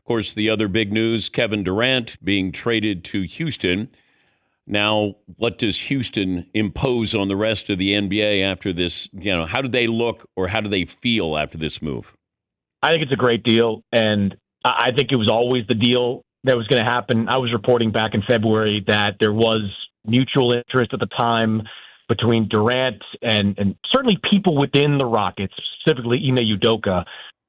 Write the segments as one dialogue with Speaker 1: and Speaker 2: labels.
Speaker 1: course, the other big news, Kevin Durant being traded to Houston. Now, what does Houston impose on the rest of the NBA after this? How do they look or how do they feel after this move?
Speaker 2: I think it's a great deal, and I think it was always the deal that was going to happen. I was reporting back in February that there was mutual interest at the time between Durant and certainly people within the Rockets, specifically Ime Udoka.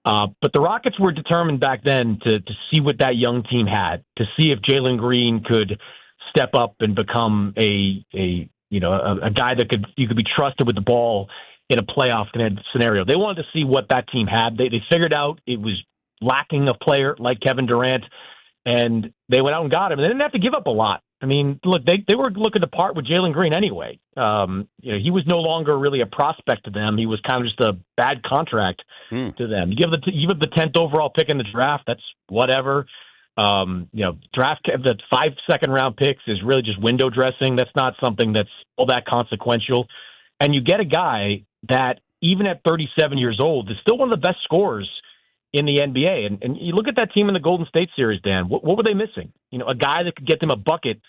Speaker 2: But the Rockets were determined back then to see what that young team had, to see if Jalen Green could step up and become a guy that you could be trusted with the ball in a playoff scenario. They wanted to see what that team had. They figured out it was lacking a player like Kevin Durant, and they went out and got him. And they didn't have to give up a lot. I mean, look, they were looking to part with Jalen Green anyway. He was no longer really a prospect to them. He was kind of just a bad contract to them. You give the 10th overall pick in the draft, that's whatever. Draft the 5 second-round picks is really just window dressing. That's not something that's all that consequential. And you get a guy that, even at 37 years old, is still one of the best scorers in the NBA. And you look at that team in the Golden State series, Dan, what were they missing? A guy that could get them a bucket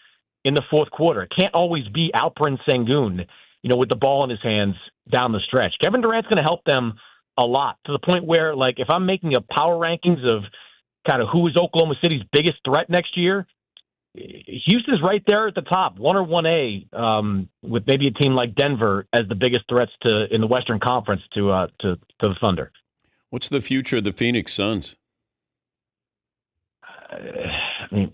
Speaker 2: in the fourth quarter. It can't always be Alperen Sengun, with the ball in his hands down the stretch. Kevin Durant's going to help them a lot, to the point where, like, if I'm making a power rankings of kind of who is Oklahoma City's biggest threat next year, Houston's right there at the top, 1 or 1A, with maybe a team like Denver as the biggest threats in the Western Conference to the Thunder.
Speaker 1: What's the future of the Phoenix Suns?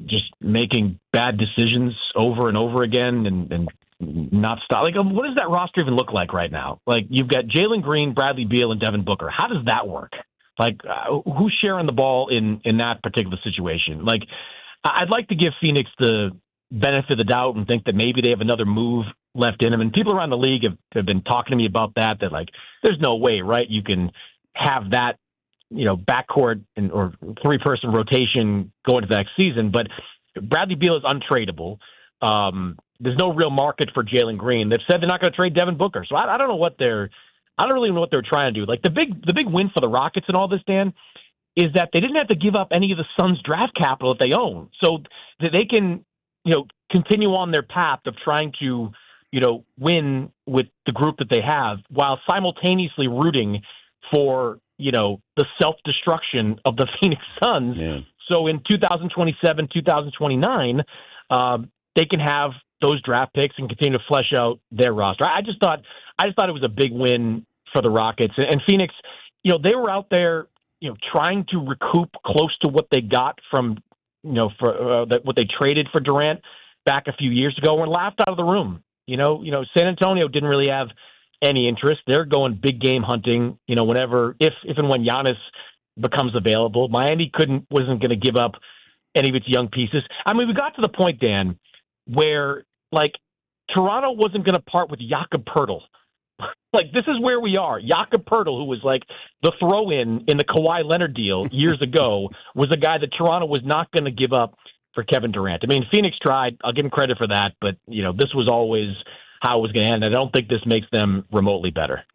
Speaker 2: Just making bad decisions over and over again and not stop. Like, what does that roster even look like right now? Like, you've got Jalen Green, Bradley Beal, and Devin Booker. How does that work? Like, who's sharing the ball in that particular situation? Like, I'd like to give Phoenix the benefit of the doubt and think that maybe they have another move left in them. And people around the league have been talking to me about that like, there's no way, right? You can have that, backcourt or 3-person rotation going to the next season. But Bradley Beal is untradeable. There's no real market for Jalen Green. They've said they're not going to trade Devin Booker. So I don't know I don't really know what they're trying to do. Like, the big win for the Rockets and all this, Dan, is that they didn't have to give up any of the Suns' draft capital that they own. So that they can, continue on their path of trying to, win with the group that they have while simultaneously rooting for, the self-destruction of the Phoenix Suns. Yeah. So in 2027, 2029, they can have those draft picks and continue to flesh out their roster. I just thought it was a big win for the Rockets. And Phoenix, they were out there, trying to recoup close to what they got from, what they traded for Durant back a few years ago, were laughed out of the room. San Antonio didn't really have any interest. They're going big game hunting, if and when Giannis becomes available. Miami wasn't going to give up any of its young pieces. I mean, we got to the point, Dan, where, like, Toronto wasn't going to part with Jakob Poeltl. Like, this is where we are. Jakob Poeltl, who was like the throw-in the Kawhi Leonard deal years ago, was a guy that Toronto was not going to give up for Kevin Durant. I mean, Phoenix tried. I'll give them credit for that, but this was always how it was going to end. I don't think this makes them remotely better.